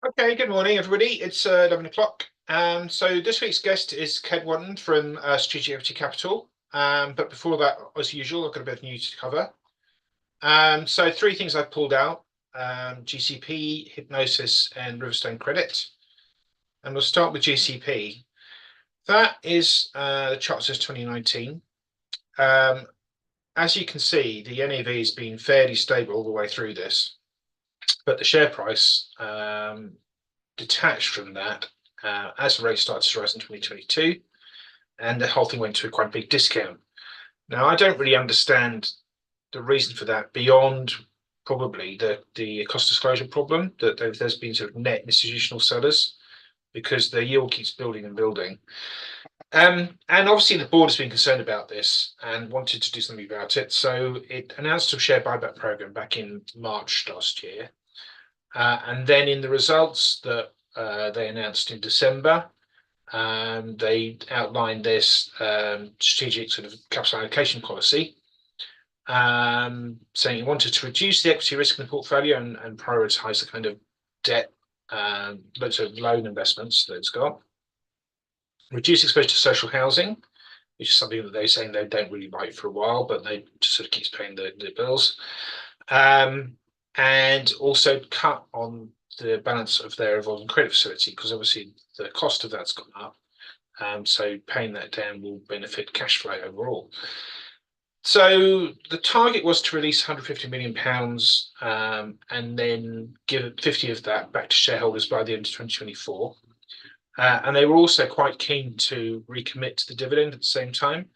Okay, good morning, everybody. It's 11 o'clock. So this week's guest is Wotton from Strategic Equity Capital. But before that, as usual, I've got a bit of news to cover. So three things I've pulled out: GCP, Hypnosis, and Riverstone Credit. And we'll start with GCP. That is the chart says 2019. As you can see, the NAV has been fairly stable all the way through this, but the share price detached from that as the rate started to rise in 2022, and the whole thing went to a quite big discount. Now, I don't really understand the reason for that beyond probably the cost disclosure problem that there's been sort of net institutional sellers because the yield keeps building and building. And obviously the board has been concerned about this and wanted to do something about it. So it announced a share buyback program back in March last year. And then in the results that they announced in December, they outlined this strategic sort of capital allocation policy, saying it wanted to reduce the equity risk in the portfolio and prioritize the kind of debt, lots of loan investments that it's got, reduce exposure to social housing, which is something that they're saying they don't really like for a while, but they just sort of keeps paying the bills, and also cut on the balance of their revolving credit facility because obviously the cost of that's gone up. So paying that down will benefit cash flow overall. So the target was to release £150 million and then give 50 of that back to shareholders by the end of 2024. And they were also quite keen to recommit to the dividend at the same time.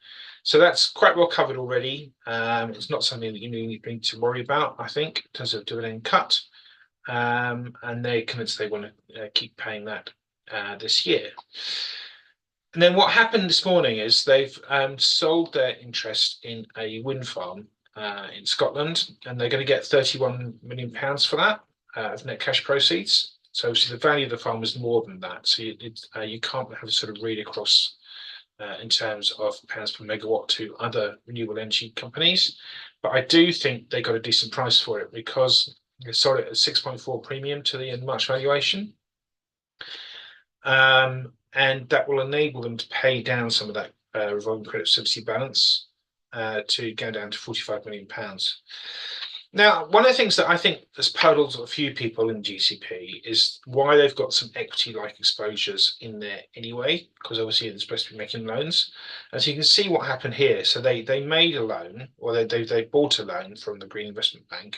So that's quite well covered already. It's not something that you need to worry about, I think, in terms of dividend cut. And they're convinced they want to keep paying that this year. And then what happened this morning is they've sold their interest in a wind farm in Scotland, and they're going to get £31 million for that of net cash proceeds. So obviously the value of the farm is more than that. So you can't have a sort of read across in terms of pounds per megawatt to other renewable energy companies. But I do think they got a decent price for it because they sold it at a 6.4 premium to the end March valuation. And that will enable them to pay down some of that revolving credit facility balance to go down to £45 million. Now, one of the things that I think has puzzled a few people in GCP is why they've got some equity-like exposures in there anyway, because obviously they're supposed to be making loans. As you can see what happened here, so they made a loan, or they bought a loan from the Green Investment Bank,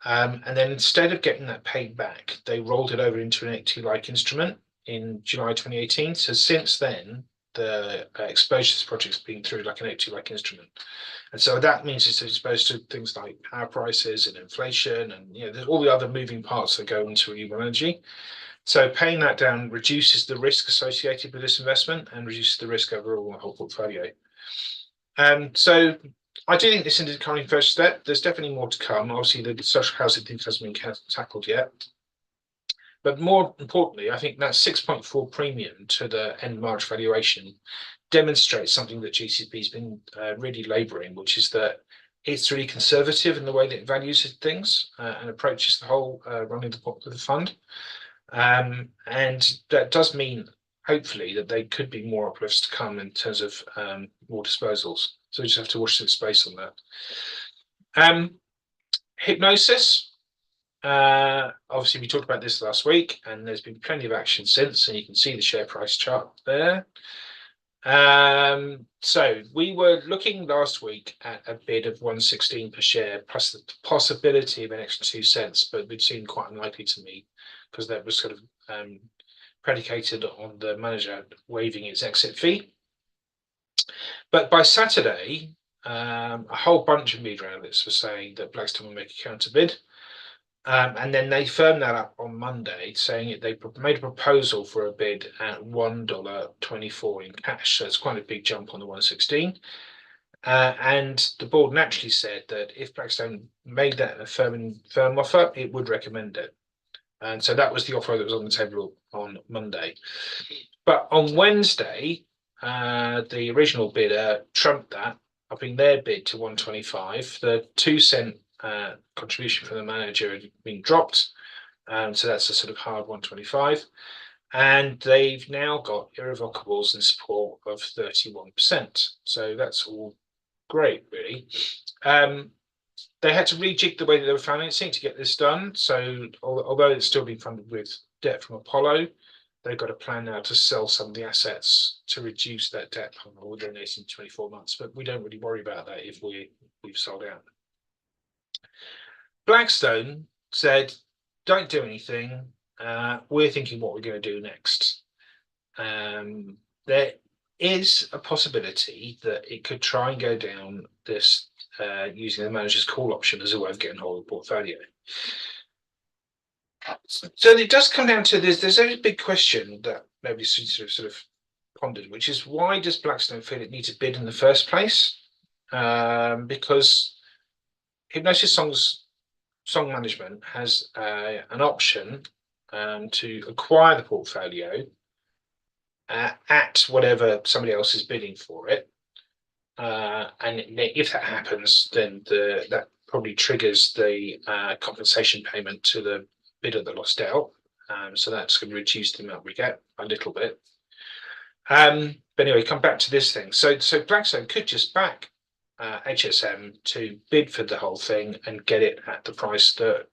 and then instead of getting that paid back, they rolled it over into an equity-like instrument in July 2018. So since then, the exposure to this project has been through like an equity-like instrument. And so that means it's exposed to things like power prices and inflation and there's all the other moving parts that go into renewable energy. So paying that down reduces the risk associated with this investment and reduces the risk overall in the whole portfolio. So I do think this is the current first step. There's definitely more to come. Obviously, the social housing thing hasn't been tackled yet. But more importantly, I think that 6.4 premium to the end March valuation demonstrates something that GCP has been really labouring, which is that it's really conservative in the way that it values things and approaches the whole running the fund. And that does mean, hopefully, that there could be more uplifts to come in terms of more disposals. So we just have to watch the space on that. Hypnosis. Obviously, we talked about this last week, and there's been plenty of action since, and you can see the share price chart there. So we were looking last week at a bid of 116 per share, plus the possibility of an extra 2 cents, but it seemed quite unlikely to me because that was sort of predicated on the manager waiving its exit fee. But by Saturday, a whole bunch of media analysts were saying that Blackstone will make a counter bid. And then they firmed that up on Monday, saying they made a proposal for a bid at $1.24 in cash. So it's quite a big jump on the 116. And the board naturally said that if Blackstone made that a firm offer, it would recommend it. And so that was the offer that was on the table on Monday. But on Wednesday, the original bidder trumped that, upping their bid to 125. The 2 cent contribution from the manager had been dropped, So that's a sort of hard 125. And they've now got irrevocables in support of 31%. So that's all great, really. They had to rejig the way that they were financing to get this done. So although it's still being funded with debt from Apollo, they've got a plan now to sell some of the assets to reduce that debt within 18 to 24 months. But we don't really worry about that if we've sold out. Blackstone said, don't do anything. We're thinking what we're going to do next. There is a possibility that it could try and go down this using the manager's call option as a way of getting hold of the portfolio. So it does come down to this. There's a big question that nobody sort of pondered, which is why does Blackstone feel it needs to bid in the first place? Because Hypnosis Song Management has an option to acquire the portfolio at whatever somebody else is bidding for it. And if that happens, then that probably triggers the compensation payment to the bidder that lost out. So that's going to reduce the amount we get a little bit. But anyway, come back to this thing. So Blackstone could just back HSM to bid for the whole thing and get it at the price that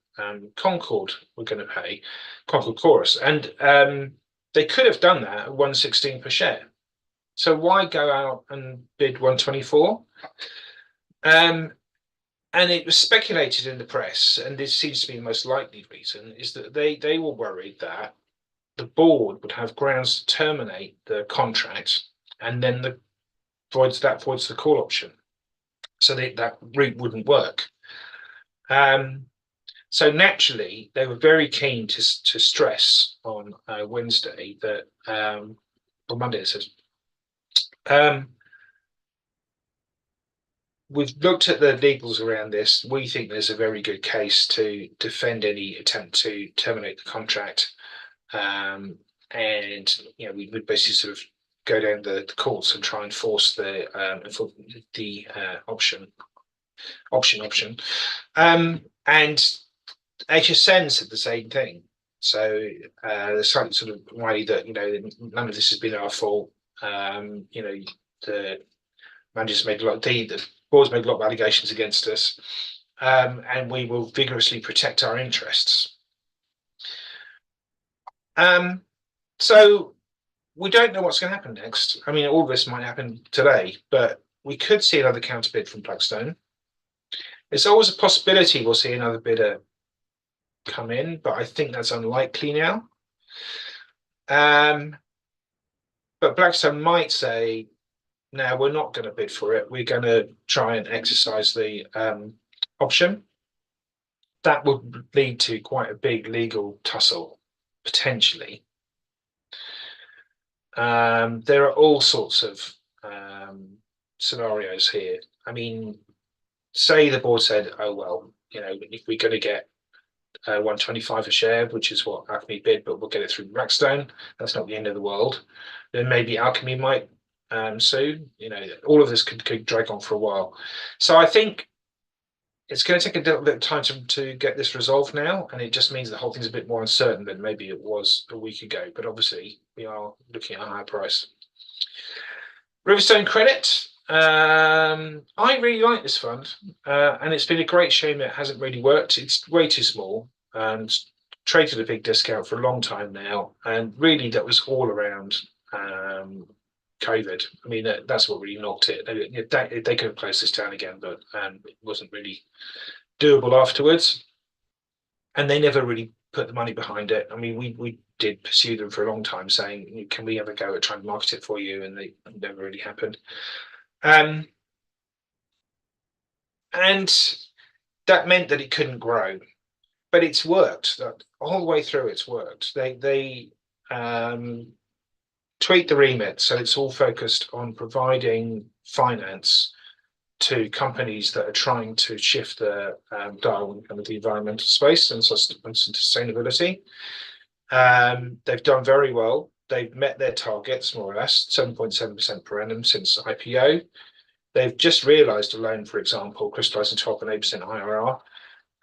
Concord were going to pay, Concord Chorus. And they could have done that at 116 per share. So why go out and bid 124? And it was speculated in the press, and this seems to be the most likely reason, is that they were worried that the board would have grounds to terminate the contract, and then that voids the call option. So that route wouldn't work. So naturally, they were very keen to stress on Wednesday that, on Monday it says, we've looked at the legals around this. We think there's a very good case to defend any attempt to terminate the contract. And we would basically sort of go down the courts and try and force the option. And HSN said the same thing. So there's something sort of wily that none of this has been our fault. The managers made the board's made a lot of allegations against us, and we will vigorously protect our interests. So we don't know what's going to happen next. I mean, all of this might happen today, but we could see another counter bid from Blackstone. There's always a possibility we'll see another bidder come in, but I think that's unlikely now. But Blackstone might say, no, we're not going to bid for it. We're going to try and exercise the option. That would lead to quite a big legal tussle, potentially. There are all sorts of scenarios here. I mean, say the board said, oh, well, if we're going to get 125 a share, which is what Alchemy bid, but we'll get it through Blackstone. That's not the end of the world. Then maybe Alchemy might sue. All of this could drag on for a while. So I think it's going to take a little bit of time to get this resolved now, and it just means the whole thing's a bit more uncertain than maybe it was a week ago. But obviously, we are looking at a higher price. Riverstone Credit. I really like this fund, and it's been a great shame it hasn't really worked. It's way too small and traded a big discount for a long time now, and really that was all around COVID. I mean, that's what really knocked it. They could have closed this down again, but it wasn't really doable afterwards, and they never really put the money behind it. I mean, we did pursue them for a long time, saying, "Can we ever go at trying to market it for you?" And they never really happened. And that meant that it couldn't grow, but it's worked. That all the way through, it's worked. They tweak the remit, so it's all focused on providing finance to companies that are trying to shift the dial in kind of the environmental space and sustainability. They've done very well. They've met their targets, more or less, 7.7% per annum since IPO. They've just realised a loan, for example, crystallising 12.8%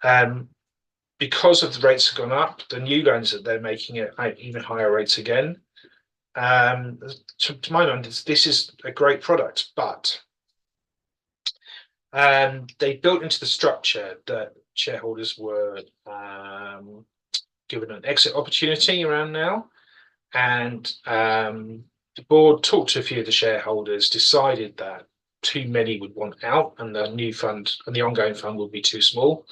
IRR, because of the rates have gone up, the new loans that they're making at even higher rates again. To my mind, this is a great product, but they built into the structure that shareholders were given an exit opportunity around now, and the board talked to a few of the shareholders, decided that too many would want out, and the new fund and the ongoing fund will be too small,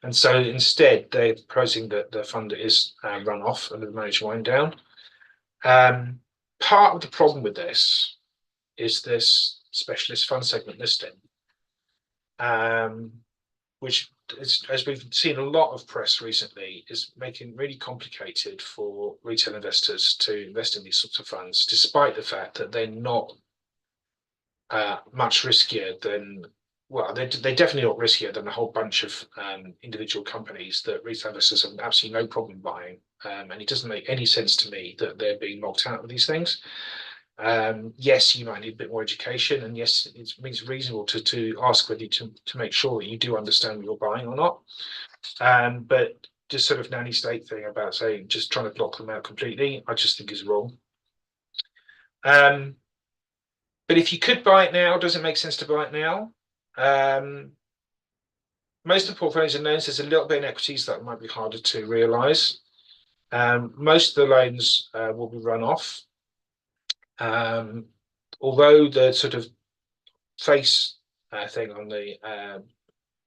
and so instead they're proposing that the fund is run off and the managed wind down. Part of the problem with this is this specialist fund segment listing, which is, as we've seen a lot of press recently, is making it really complicated for retail investors to invest in these sorts of funds, despite the fact that they're not much riskier than, well, they're definitely not riskier than a whole bunch of individual companies that retail investors have absolutely no problem buying. And it doesn't make any sense to me that they're being locked out of these things. Yes, you might need a bit more education, and yes, it's reasonable to ask whether to make sure that you do understand what you're buying or not. But just sort of nanny state thing about saying just trying to block them out completely, I just think is wrong. But if you could buy it now, does it make sense to buy it now? Most of the portfolios are loans. There's a little bit in equities that might be harder to realise. Most of the loans will be run off. Although the sort of face thing on the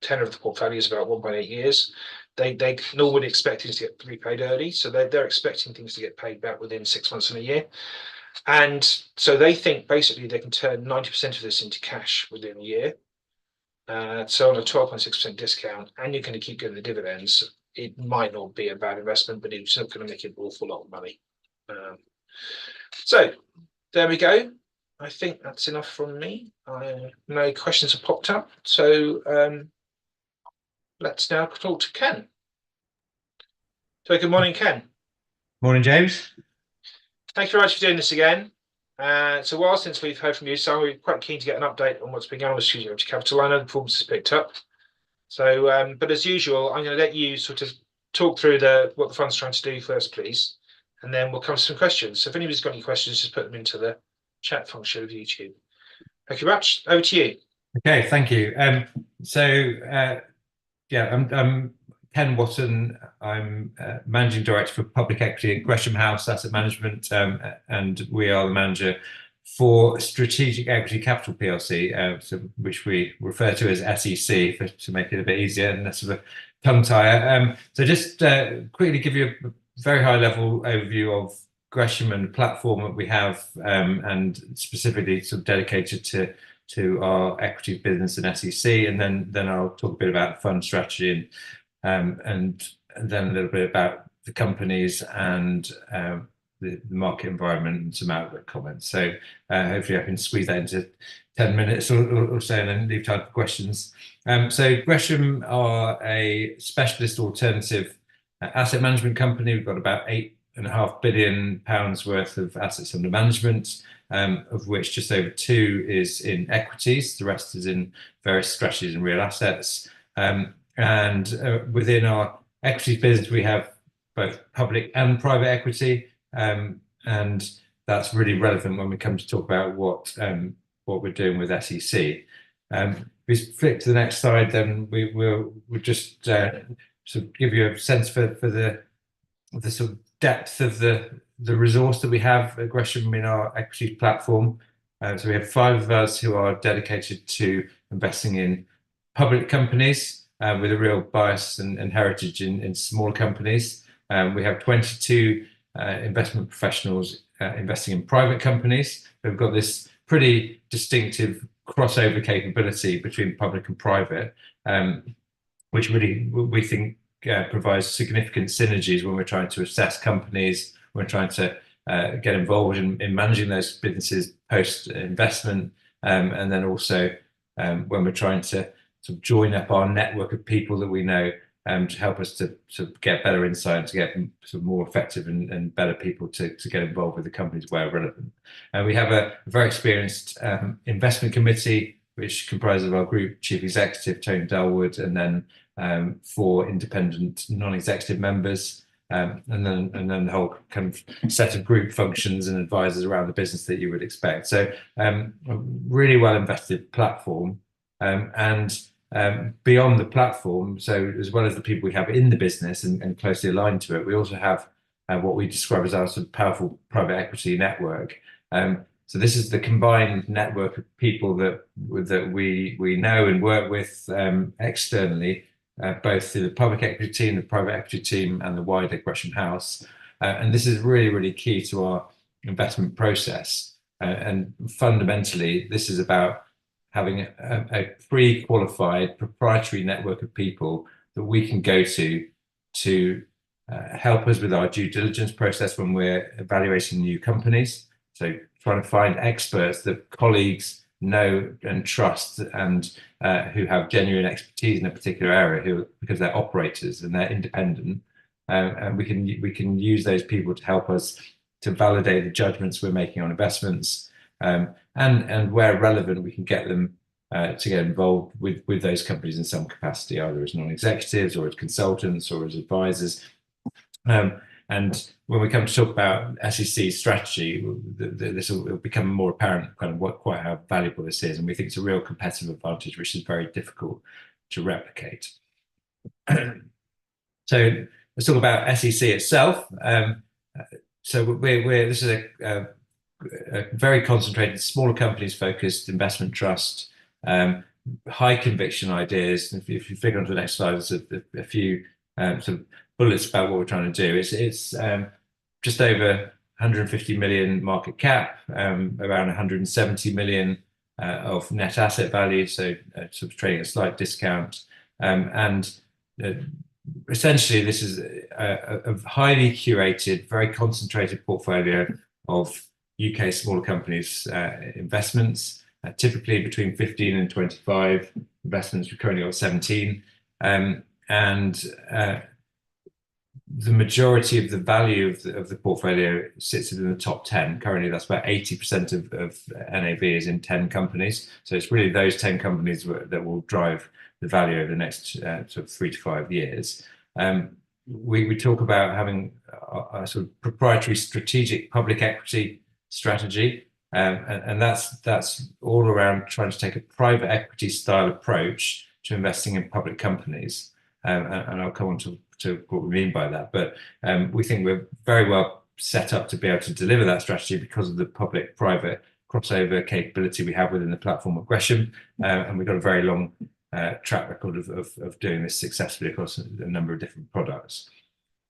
tenor of the portfolio is about 1.8 years, they normally expect things to get repaid early, so they're expecting things to get paid back within 6 months and a year, and so they think basically they can turn 90% of this into cash within a year. So on a 12.6% discount, and you're going to keep getting the dividends, it might not be a bad investment, but it's not going to make an awful lot of money. So there we go. I think that's enough from me. No questions have popped up, so let's now talk to Ken. So good morning, Ken. Morning, James. Thank you very much for doing this again. It's a while since we've heard from you, so we're quite keen to get an update on what's been going on with Studio Capital. I know the performance has picked up. So, but as usual, I'm going to let you sort of talk through what the fund's trying to do first, please, and then we'll come to some questions. So if anybody's got any questions, just put them into the chat function of YouTube. Thank you very much. Over to you. Okay, thank you. Yeah, I'm Ken Wotton. I'm Managing Director for Public Equity at Gresham House Asset Management, and we are the manager for Strategic Equity Capital PLC, which we refer to as SEC to make it a bit easier and less of a tongue tire. So just quickly give you a very high level overview of Gresham and the platform that we have, and specifically sort of dedicated to our equities business and SEC, and then I'll talk a bit about fund strategy and then a little bit about the companies and the market environment and some outlook comments. So hopefully I can squeeze that into 10 minutes or so and then leave time for questions. So Gresham are a specialist alternative asset management company. We've got about £8.5 billion worth of assets under management, of which just over 2 is in equities. The rest is in various strategies and real assets. And within our equities business, we have both public and private equity, and that's really relevant when we come to talk about what we're doing with SEC. If we flip to the next slide, then we'll just sort of give you a sense for the sort of depth of the resource that we have at Gresham in our equity platform. So we have 5 of us who are dedicated to investing in public companies with a real bias and heritage in small companies. We have 22 investment professionals investing in private companies. We've got this pretty distinctive crossover capability between public and private, which really we think provides significant synergies when we're trying to assess companies, when we're trying to get involved in managing those businesses post-investment, and then also when we're trying to sort of join up our network of people that we know to help us to sort of get better insight, to get sort of more effective and better people to get involved with the companies where relevant. And we have a very experienced investment committee, which comprises of our group chief executive, Tony Delwood, and then for independent non-executive members, and then the whole kind of set of group functions and advisors around the business that you would expect. So a really well invested platform, and beyond the platform, so as well as the people we have in the business and closely aligned to it, we also have what we describe as our sort of powerful private equity network. So this is the combined network of people that we know and work with externally, both through the public equity team, the private equity team, and the wider Gresham House. And this is really, really key to our investment process. And fundamentally, this is about having a pre-qualified proprietary network of people that we can go to help us with our due diligence process when we're evaluating new companies. So trying to find experts that colleagues know and trust, and who have genuine expertise in a particular area, because they're operators and they're independent, and we can use those people to help us to validate the judgments we're making on investments, and where relevant, we can get them to get involved with those companies in some capacity, either as non-executives or as consultants or as advisors. And when we come to talk about SEC strategy, this will become more apparent kind of quite how valuable this is, and we think it's a real competitive advantage, which is very difficult to replicate. So let's talk about SEC itself. So this is a very concentrated, smaller companies focused investment trust, high conviction ideas. If you figure onto the next slide, there's a few sort of bullets about what we're trying to do. It's just over 150 million market cap, around 170 million of net asset value, so sort of trading at a slight discount. And essentially, this is a highly curated, very concentrated portfolio of UK smaller companies investments, typically between 15 and 25 investments. We're currently got 17. And the majority of the value of the portfolio sits in the top 10. Currently, that's about 80% of NAV is in 10 companies. So it's really those 10 companies that will drive the value over the next sort of 3 to 5 years. We talk about having a sort of proprietary strategic public equity strategy, and that's all around trying to take a private equity style approach to investing in public companies. And I'll come on to what we mean by that. But we think we're very well set up to be able to deliver that strategy because of the public-private crossover capability we have within the platform of Gresham, and we've got a very long track record of doing this successfully across a number of different products.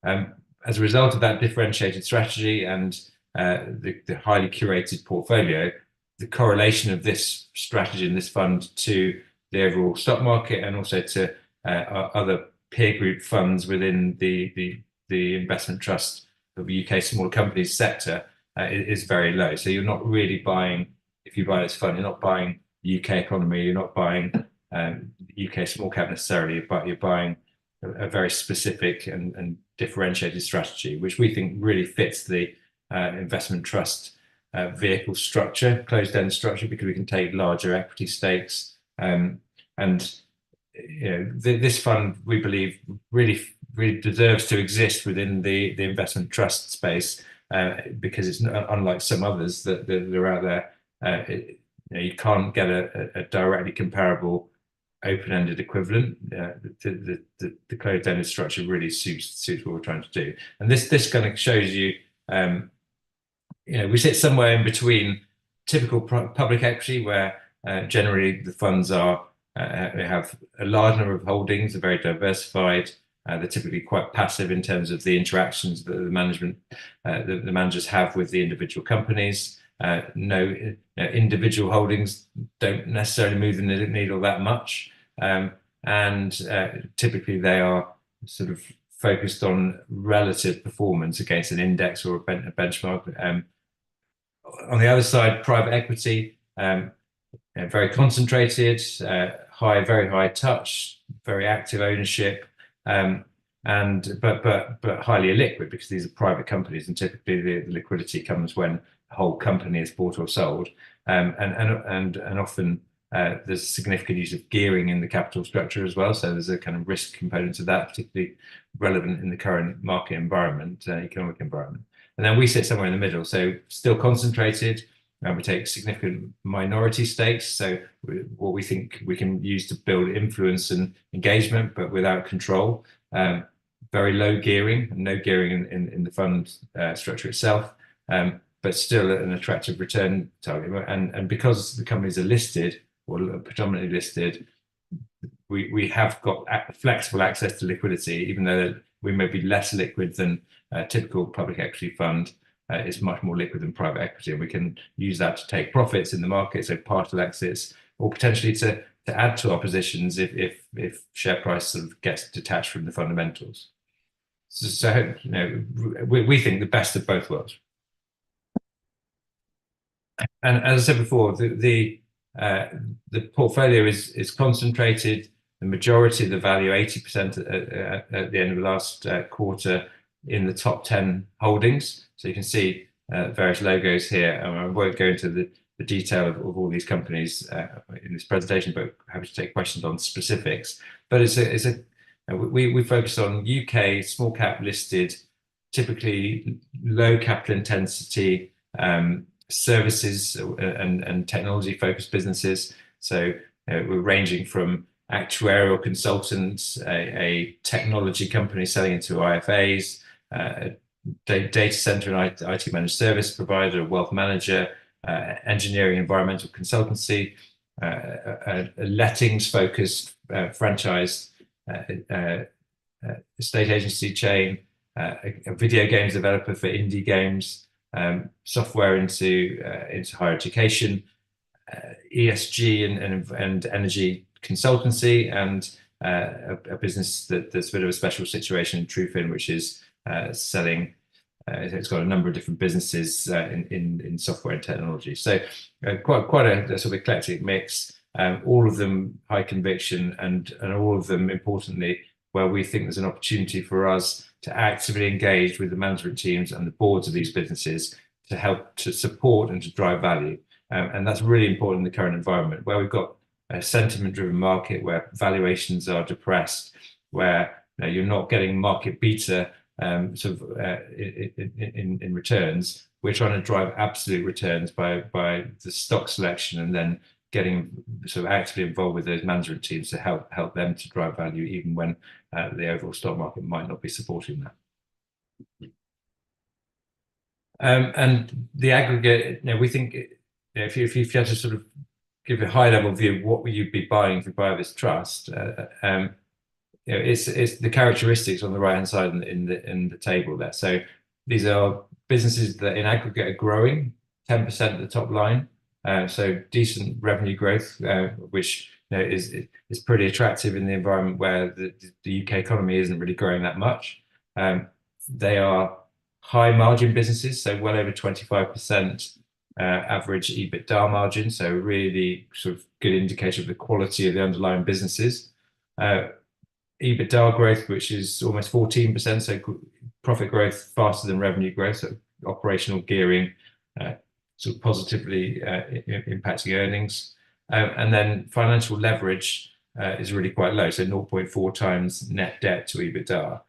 As a result of that differentiated strategy and the highly curated portfolio, the correlation of this strategy and this fund to the overall stock market and also to other peer group funds within the investment trust of the UK smaller companies sector is very low. So you're not really buying, if you buy this fund, you're not buying the UK economy, you're not buying UK small cap necessarily, but you're buying a very specific and differentiated strategy, which we think really fits the investment trust vehicle structure, closed-end structure, because we can take larger equity stakes. And you know, this fund, we believe, really deserves to exist within the investment trust space, because it's not, unlike some others that are out there. You can't get a directly comparable open-ended equivalent. The closed-ended structure really suits what we're trying to do. And this kind of shows you, we sit somewhere in between typical public equity, where generally the funds they have a large number of holdings, are very diversified. They're typically quite passive in terms of the interactions that the managers have with the individual companies. Individual holdings don't necessarily move the needle that much, and typically they are sort of focused on relative performance against an index or a benchmark. On the other side, private equity, very concentrated, very high touch, very active ownership, but highly illiquid, because these are private companies, and typically the liquidity comes when the whole company is bought or sold, and often There's significant use of gearing in the capital structure as well. So there's a kind of risk component to that, particularly relevant in the current market environment, economic environment. And then we sit somewhere in the middle. So still concentrated, and we take significant minority stakes. So what we think we can use to build influence and engagement, but without control. Very low gearing, and no gearing in the fund structure itself, but still an attractive return target. And because the companies are listed, or predominantly listed, we have got flexible access to liquidity, even though we may be less liquid than a typical public equity fund. It's much more liquid than private equity, and we can use that to take profits in the market, so partial exits, or potentially to add to our positions if share price sort of gets detached from the fundamentals. So you know, we think the best of both worlds. And as I said before, the portfolio is concentrated. The majority of the value, 80% at the end of the last quarter, in the top 10 holdings. So you can see various logos here. I won't go into the detail of all these companies in this presentation, but happy to take questions on specifics. But we focus on UK small cap listed, typically low capital intensity services and technology focused businesses. So we're ranging from actuarial consultants, a technology company selling into IFAs, a data center and IT managed service provider, a wealth manager, engineering environmental consultancy, a lettings focused franchise estate agency chain, a video games developer for indie games, software into higher education, ESG and energy consultancy, and a business that's a bit of a special situation in Trufin, which is selling. It's got a number of different businesses in software and technology. So quite a sort of eclectic mix. All of them high conviction, and all of them importantly where we think there's an opportunity for us to actively engage with the management teams and the boards of these businesses to help to support and to drive value. And that's really important in the current environment where we've got a sentiment-driven market where valuations are depressed, where you're not getting market beta sort of in returns. We're trying to drive absolute returns by the stock selection, and then getting sort of actively involved with those management teams to help them to drive value, even when the overall stock market might not be supporting that. And the aggregate, we think, if you had to sort of give a high level view of what you'd be buying if you buy this trust, it's the characteristics on the right hand side in the table there. So these are businesses that in aggregate are growing 10% at the top line. So decent revenue growth, which is pretty attractive in the environment where the UK economy isn't really growing that much. They are high margin businesses, so well over 25% average EBITDA margin, so really sort of good indicator of the quality of the underlying businesses. EBITDA growth, which is almost 14%, so profit growth faster than revenue growth, so operational gearing sort of positively impacting earnings. And then financial leverage is really quite low, so 0.4 times net debt to EBITDA.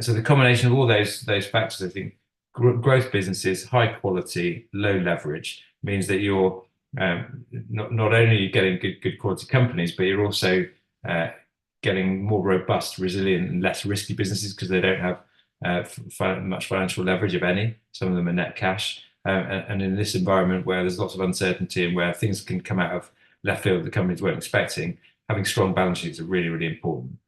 So the combination of all those factors, I think, growth businesses, high quality, low leverage, means that you're not only getting good quality companies, but you're also getting more robust, resilient, and less risky businesses because they don't have much financial leverage, if any. Some of them are net cash. And in this environment where there's lots of uncertainty and where things can come out of left field that companies weren't expecting, having strong balance sheets are really, really important.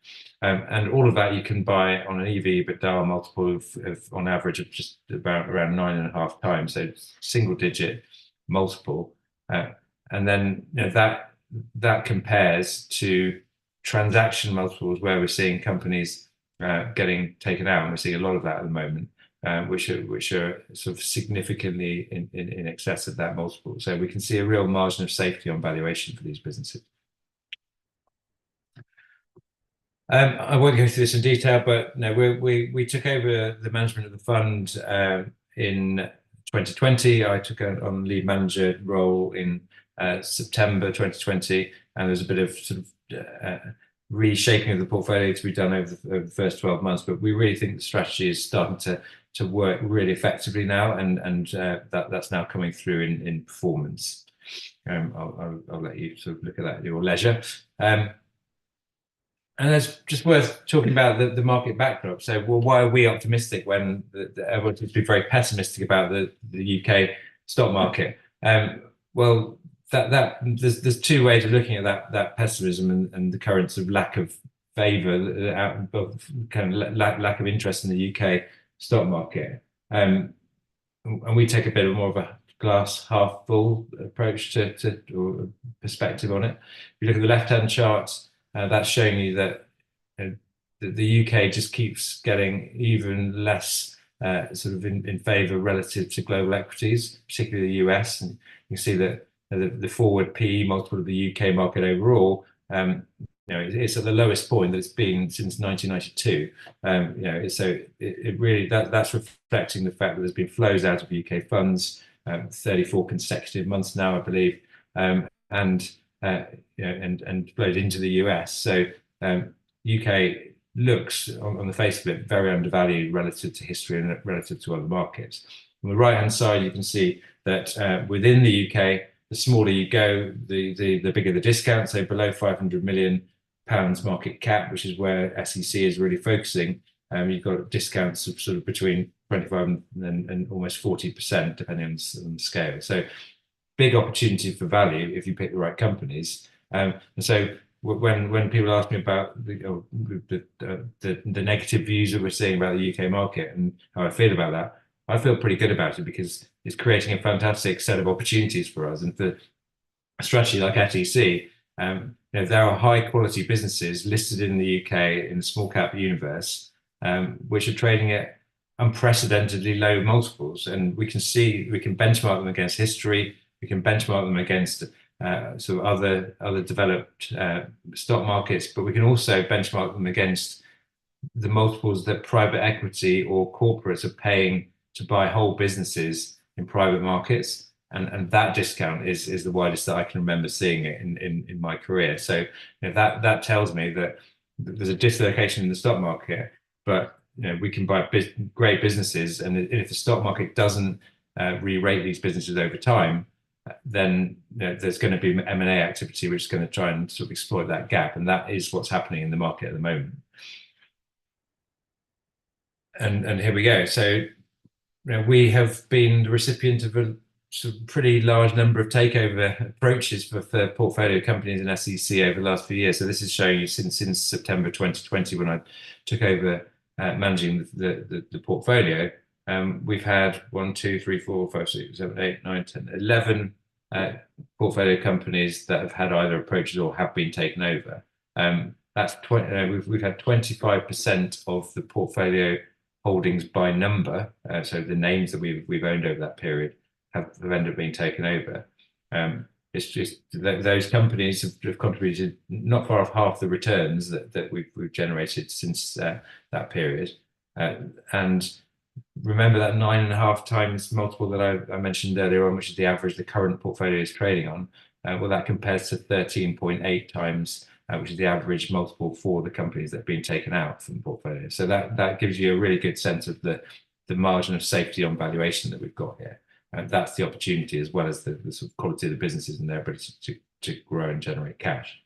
And all of that you can buy on an EV/EBITDA multiple of on average of just around 9.5 times, so single digit multiple. And then that compares to transaction multiples where we're seeing companies getting taken out, and we're seeing a lot of that at the moment, which are sort of significantly in excess of that multiple. So we can see a real margin of safety on valuation for these businesses. I won't go through this in detail, but we took over the management of the fund in 2020. I took on lead manager role in September 2020, and there's a bit of sort of reshaping of the portfolio to be done over the first 12 months. But we really think the strategy is starting to work really effectively now, and that's now coming through in performance. I'll let you sort of look at that at your leisure. And it's just worth talking about the market backdrop. So, well, why are we optimistic when everyone seems to be very pessimistic about the UK stock market? Well, there's two ways of looking at that pessimism and the current sort of lack of favour, kind of lack of interest in the UK stock market. And we take a bit more of a glass half full approach or perspective on it. If you look at the left-hand charts, that's showing you that the UK just keeps getting even less sort of in favour relative to global equities, particularly the US. And you can see that the forward PE multiple of the UK market overall, it's at the lowest point that it's been since 1992. So it really that's reflecting the fact that there's been flows out of UK funds, 34 consecutive months now, I believe, and flowed into the US. So UK looks, on the face of it, very undervalued relative to history and relative to other markets. On the right-hand side, you can see that within the UK, the smaller you go, the bigger the discount. So below 500 million pounds market cap, which is where SEC is really focusing, you've got discounts of sort of between 25 and almost 40%, depending on the scale. So big opportunity for value if you pick the right companies. And so when people ask me about the negative views that we're seeing about the UK market and how I feel about that, I feel pretty good about it because it's creating a fantastic set of opportunities for us. And for a strategy like SEC, there are high quality businesses listed in the UK in the small cap universe, which are trading at unprecedentedly low multiples. And we can benchmark them against history. We can benchmark them against sort of other developed stock markets, but we can also benchmark them against the multiples that private equity or corporates are paying to buy whole businesses in private markets. And that discount is the widest that I can remember seeing it in my career. So that tells me that there's a dislocation in the stock market, but we can buy great businesses, and if the stock market doesn't re-rate these businesses over time, then there's going to be M&A activity which is going to try and sort of exploit that gap, and that is what's happening in the market at the moment. And here we go. So we have been the recipient of a sort of pretty large number of takeover approaches for portfolio companies in SEC over the last few years. So this is showing you since September 2020, when I took over managing the portfolio. We've had 1, 2, 3, 4, 5, 6, 7, 8, 9, 10, 11 portfolio companies that have had either approaches or have been taken over. That's we've had 25% of the portfolio holdings by number, so the names that we've owned over that period have ended up being taken over. It's just that those companies have contributed not far off half the returns that we've generated since that period. And remember that 9.5 times multiple that I mentioned earlier on, which is the average the current portfolio is trading on. Well, that compares to 13.8 times, which is the average multiple for the companies that have been taken out from the portfolio. So that gives you a really good sense of the margin of safety on valuation that we've got here. And that's the opportunity, as well as the sort of quality of the businesses and their ability to grow and generate cash.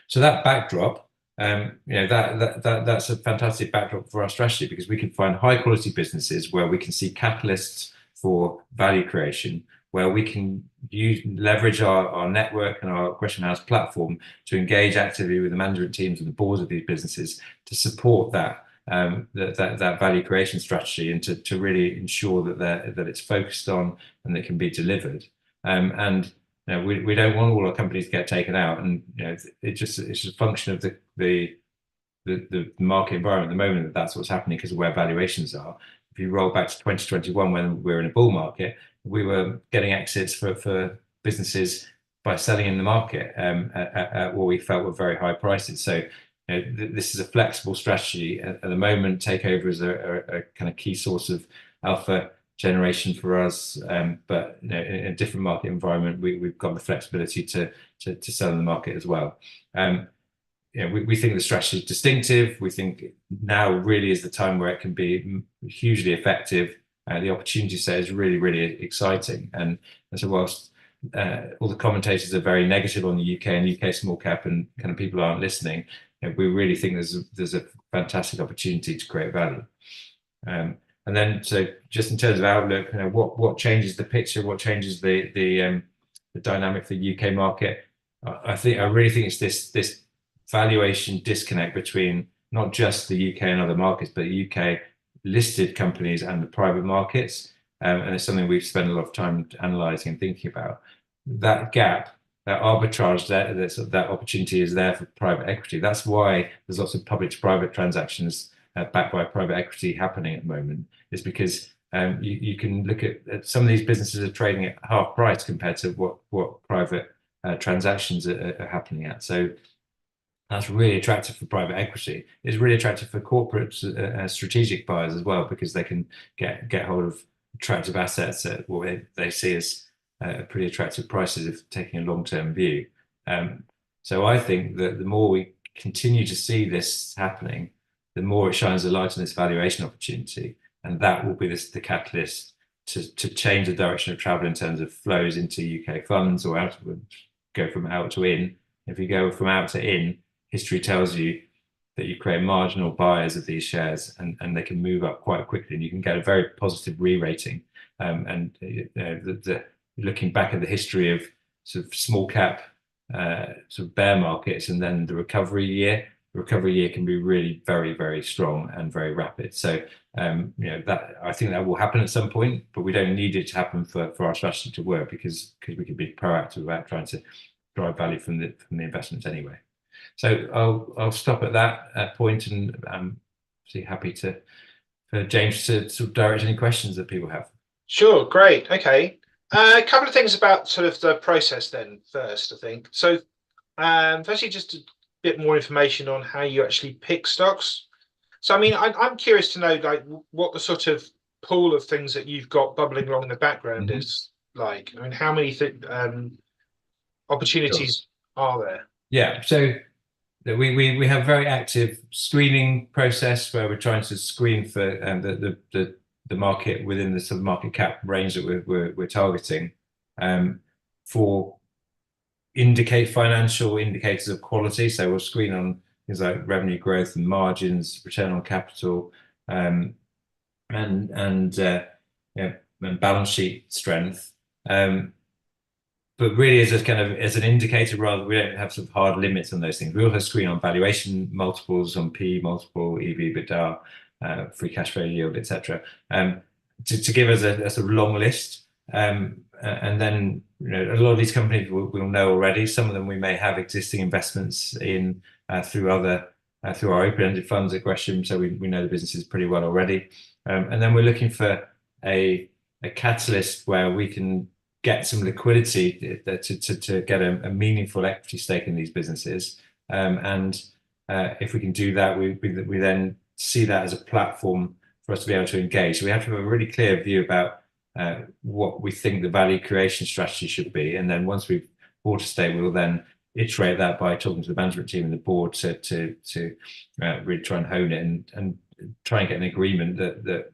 So that backdrop, that's a fantastic backdrop for our strategy, because we can find high quality businesses where we can see catalysts for value creation, where we can leverage our network and our Gresham House platform to engage actively with the management teams and the boards of these businesses to support that value creation strategy, and to really ensure that it's focused on and that can be delivered. We don't want all our companies to get taken out, and it's just a function of the market environment at the moment that's what's happening, because of where valuations are. If you roll back to 2021, when we were in a bull market, we were getting exits for businesses by selling in the market at what we felt were very high prices. So this is a flexible strategy. At the moment, takeovers are a kind of key source of alpha generation for us, but in a different market environment, we've got the flexibility to sell in the market as well. We think the strategy is distinctive. We think now really is the time where it can be hugely effective. The opportunity set is really, really exciting. And so whilst all the commentators are very negative on the UK and UK small cap, and kind of people aren't listening, we really think there's a fantastic opportunity to create value. And then, so just in terms of outlook, what changes the picture? What changes the dynamic for the UK market? I really think it's this valuation disconnect between not just the UK and other markets, but UK listed companies and the private markets. And it's something we've spent a lot of time analysing and thinking about. That gap, that arbitrage, that opportunity is there for private equity. That's why there's lots of public to private transactions backed by private equity happening at the moment. Is because you can look at some of these businesses are trading at half price compared to what private transactions are happening at. So that's really attractive for private equity. It's really attractive for corporate strategic buyers as well, because they can get hold of attractive assets at what they see as pretty attractive prices if taking a long-term view. So I think that the more we continue to see this happening, the more it shines a light on this valuation opportunity, and that will be the catalyst to change the direction of travel in terms of flows into UK funds, or go from out to in. If you go from out to in, history tells you that you create marginal buyers of these shares, and they can move up quite quickly, and you can get a very positive re-rating. Looking back at the history of sort of small cap sort of bear markets, and then the recovery year can be really very, very strong and very rapid. So that I think that will happen at some point, but we don't need it to happen for our strategy to work, because we can be proactive about trying to drive value from the investments anyway. So I'll stop at that point, and I'm happy for James to sort of direct any questions that people have. Sure, great. Okay. A couple of things about sort of the process then first, I think. So firstly, just a bit more information on how you actually pick stocks. So I mean, I'm curious to know like what the sort of pool of things that you've got bubbling along in the background is like. I mean, how many opportunities are there? Yeah, so we have a very active screening process where we're trying to screen for the market within the sort of market cap range that we're targeting, for financial indicators of quality. So we'll screen on things like revenue growth and margins, return on capital, and balance sheet strength. But really, as an indicator, rather, we don't have sort of hard limits on those things. We also screen on valuation multiples, on PE multiple, EV, EBITDA, free cash flow yield, etc. To give us a sort of long list. And then a lot of these companies we'll know already. Some of them we may have existing investments in through our open-ended funds at Gresham, so we know the businesses pretty well already. And then we're looking for a catalyst where we can get some liquidity to get a meaningful equity stake in these businesses. And if we can do that, we then see that as a platform for us to be able to engage. So we have to have a really clear view about what we think the value creation strategy should be. And then once we've bought a stake, we'll then iterate that by talking to the management team and the board to really try and hone it and try and get an agreement that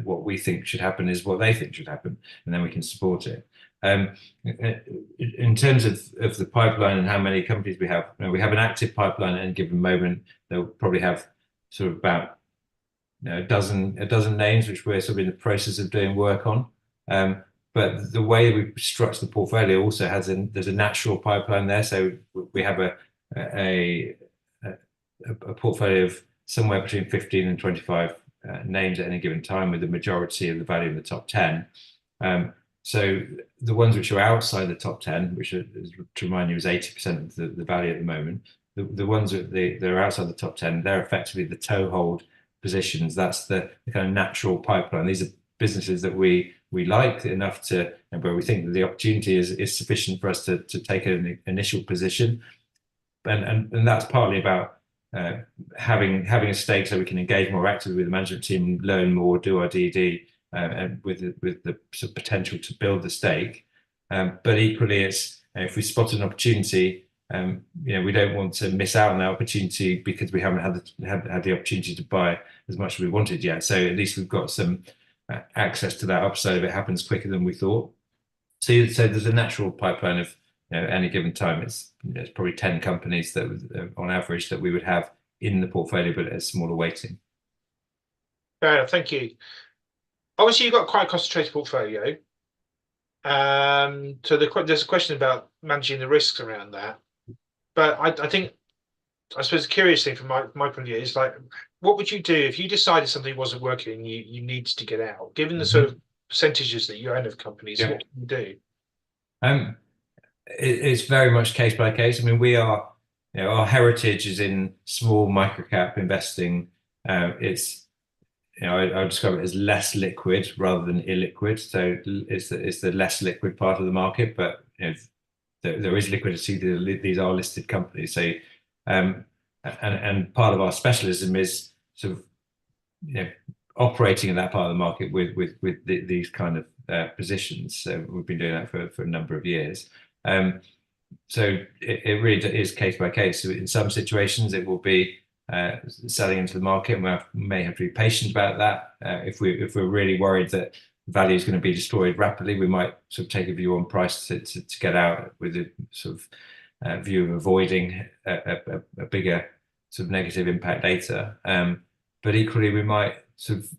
what we think should happen is what they think should happen, and then we can support it. In terms of the pipeline and how many companies we have an active pipeline at any given moment. They'll probably have sort of about a dozen names which we're sort of in the process of doing work on. But the way we structure the portfolio also there's a natural pipeline there. So we have a portfolio of somewhere between 15 and 25 names at any given time, with the majority of the value in the top 10. So the ones which are outside the top 10, which to remind you is 80% of the value at the moment, the ones that are outside the top 10, they're effectively the toehold positions. That's the kind of natural pipeline. These are businesses that we like enough to, where we think that the opportunity is sufficient for us to take an initial position. And that's partly about having a stake so we can engage more actively with the management team, learn more, do our DD, and with the sort of potential to build the stake. But equally, it's if we spot an opportunity, we don't want to miss out on that opportunity because we haven't had the opportunity to buy as much as we wanted yet. So at least we've got some access to that upside if it happens quicker than we thought. So there's a natural pipeline of any given time. It's probably 10 companies that on average that we would have in the portfolio, but at a smaller weighting. Fair enough, thank you. Obviously, you've got quite a concentrated portfolio. So there's a question about managing the risks around that. But I suppose the curious thing from my point of view is like, what would you do if you decided something wasn't working and you needed to get out? Given the sort of percentages that you own of companies, what can you do? It's very much case by case. I mean, we are, our heritage is in small microcap investing. It's, I would describe it as less liquid rather than illiquid. So it's the less liquid part of the market, but there is liquidity. These are listed companies. So and part of our specialism is sort of operating in that part of the market with these kind of positions. So we've been doing that for a number of years. So it really is case by case. So in some situations, it will be selling into the market, and we may have to be patient about that. If we're really worried that value is going to be destroyed rapidly, we might sort of take a view on price to get out with a sort of view of avoiding a bigger sort of negative impact later. But equally, we might sort of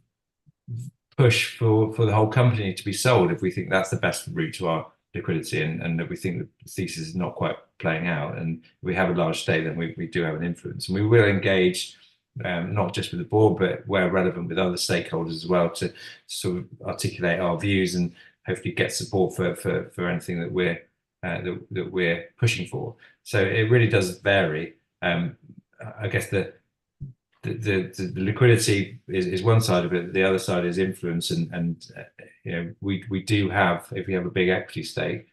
push for the whole company to be sold if we think that's the best route to our liquidity, and that we think the thesis is not quite playing out, and we have a large stake, then we do have an influence, and we will engage not just with the board, but where relevant with other stakeholders as well to sort of articulate our views and hopefully get support for anything that we're pushing for. So it really does vary. I guess the liquidity is one side of it. The other side is influence, and we do have, if we have a big equity stake,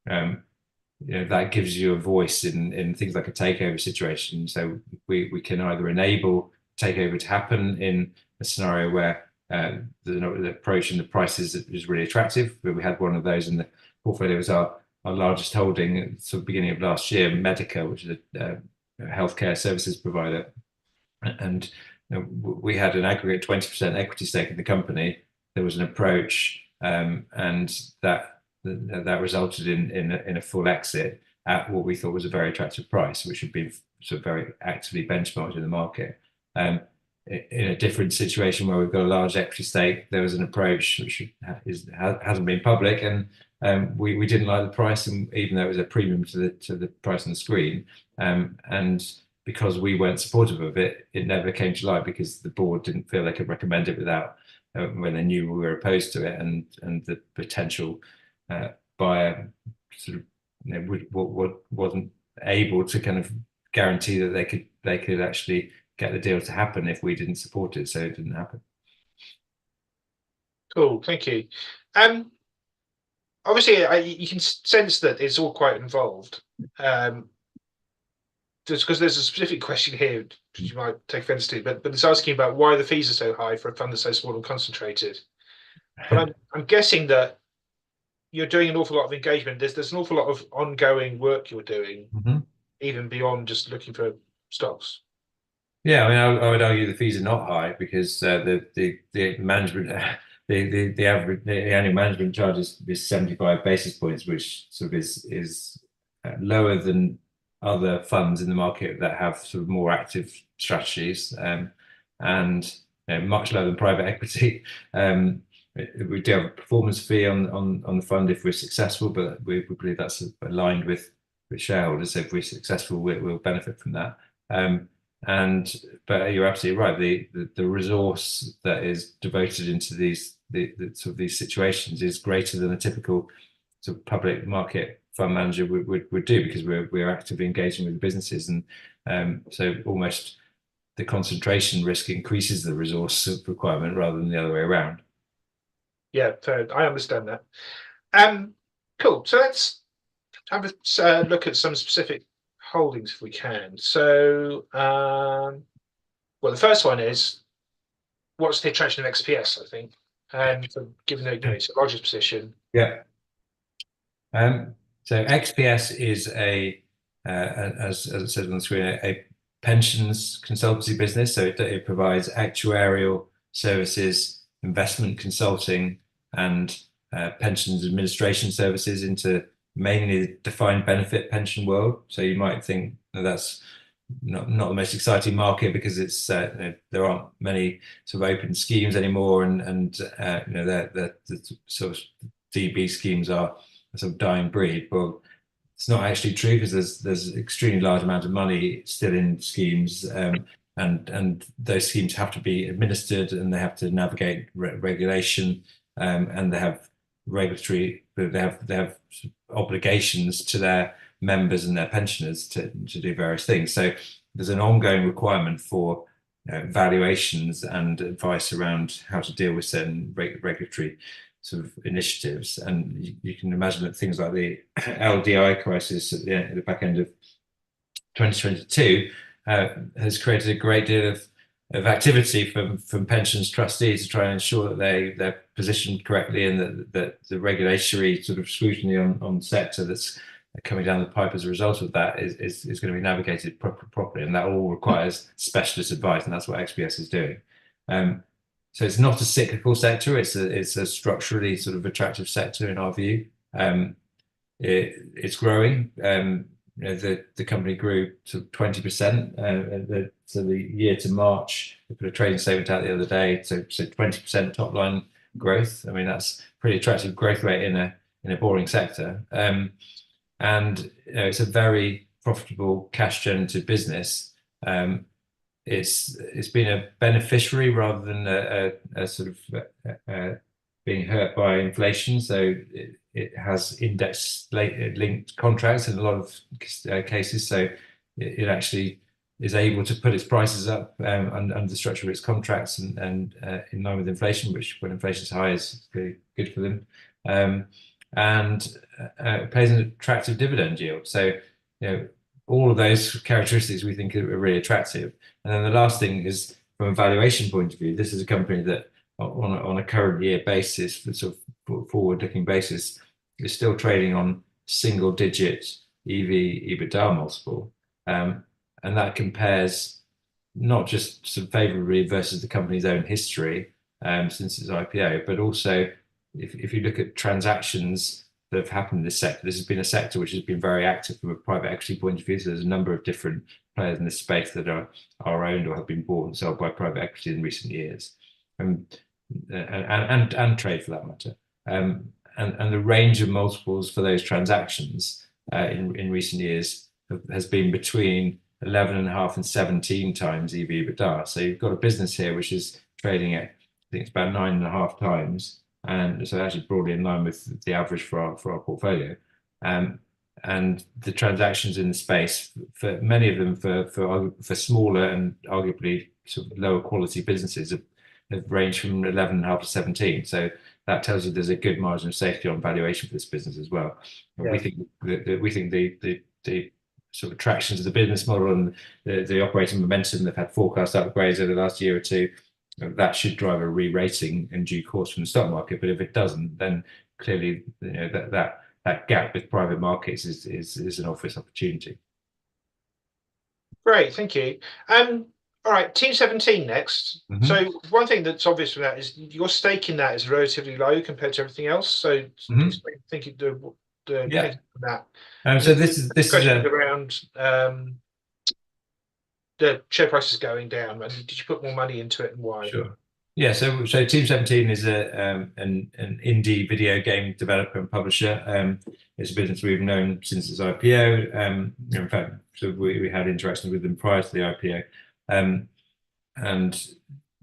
that gives you a voice in things like a takeover situation. So we can either enable takeover to happen in a scenario where the approach and the price is really attractive. But we had one of those in the portfolio. It was our largest holding at the beginning of last year, Medica, which is a healthcare services provider. And we had an aggregate 20% equity stake in the company. There was an approach, and that resulted in a full exit at what we thought was a very attractive price, which had been sort of very actively benchmarked in the market. In a different situation where we've got a large equity stake, there was an approach which hasn't been public, and we didn't like the price, and even though it was a premium to the price on the screen, and because we weren't supportive of it, it never came to light because the board didn't feel they could recommend it without when they knew we were opposed to it, and the potential buyer sort of wasn't able to kind of guarantee that they could actually get the deal to happen if we didn't support it, so it didn't happen. Cool, thank you. Obviously, you can sense that it's all quite involved. Just because there's a specific question here, which you might take offense to, but it's asking about why the fees are so high for a fund that's so small and concentrated. But I'm guessing that you're doing an awful lot of engagement. There's an awful lot of ongoing work you're doing, even beyond just looking for stocks. Yeah, I mean, I would argue the fees are not high because the management, the annual management charge is 75 basis points, which sort of is lower than other funds in the market that have sort of more active strategies, and much lower than private equity. We do have a performance fee on the fund if we're successful, but we believe that's aligned with shareholders. So if we're successful, we'll benefit from that. But you're absolutely right. The resource that is devoted into these situations is greater than a typical sort of public market fund manager would do, because we're actively engaging with the businesses, and so almost the concentration risk increases the resource requirement rather than the other way around. Yeah, I understand that. Cool. So let's have a look at some specific holdings if we can. So, well, the first one is, what's the attraction of XPS, I think. given that it's the largest position. Yeah. So XPS is as it says on the screen, a pensions consultancy business. So it provides actuarial services, investment consulting, and pensions administration services into mainly the defined benefit pension world. So you might think that's not the most exciting market because it's there aren't many sort of open schemes anymore, and the sort of DB schemes are a sort of dying breed. But it's not actually true because there's extremely large amount of money still in schemes, and those schemes have to be administered and they have to navigate regulation, and they have obligations to their members and their pensioners to do various things. So there's an ongoing requirement for valuations and advice around how to deal with certain regulatory sort of initiatives. And you can imagine that things like the LDI crisis at the back end of 2022 has created a great deal of activity from pensions trustees to try and ensure that they're positioned correctly, and that the regulatory sort of scrutiny on the sector that's coming down the pipe as a result of that is going to be navigated properly, and that all requires specialist advice, and that's what XPS is doing. So it's not a cyclical sector; it's a structurally sort of attractive sector in our view. It's growing. The company grew to 20%. So the year to March, they put a trading statement out the other day. So 20% top line growth. I mean, that's pretty attractive growth rate in a boring sector. And it's a very profitable cash generative business. It's been a beneficiary rather than a sort of being hurt by inflation. So it has index linked contracts in a lot of cases. So it actually is able to put its prices up under the structure of its contracts and in line with inflation, which when inflation is high is really good for them. And it pays an attractive dividend yield. So, all of those characteristics we think are really attractive. And then the last thing is, from a valuation point of view, this is a company that on a current year basis, sort of forward-looking basis, is still trading on single-digit EV/EBITDA multiple, and that compares not just sort of favorably versus the company's own history since its IPO, but also if you look at transactions that have happened in this sector, this has been a sector which has been very active from a private equity point of view. So there's a number of different players in this space that are owned or have been bought and sold by private equity in recent years, and trade for that matter. And the range of multiples for those transactions in recent years has been between 11.5 and 17 times EV/EBITDA. So you've got a business here which is trading at, I think it's about 9.5 times, and so actually broadly in line with the average for our portfolio. And the transactions in the space, for many of them, for smaller and arguably sort of lower quality businesses, have ranged from 11.5 to 17. So that tells you there's a good margin of safety on valuation for this business as well. Yeah. We think the sort of attractions of the business model and the operating momentum, they've had forecast upgrades over the last year or two, that should drive a re-rating in due course from the stock market. But if it doesn't, then clearly that gap with private markets is an obvious opportunity. Great, thank you. All right, Team 17 next. Mm-hmm. So one thing that's obvious from that is your stake in that is relatively low compared to everything else. So mm-hmm. Think the yeah. that. So this is around the share price is going down. And did you put more money into it, and why? Sure. Yeah. So Team 17 is an indie video game developer and publisher. It's a business we've known since its IPO. In fact, so we had interactions with them prior to the IPO. And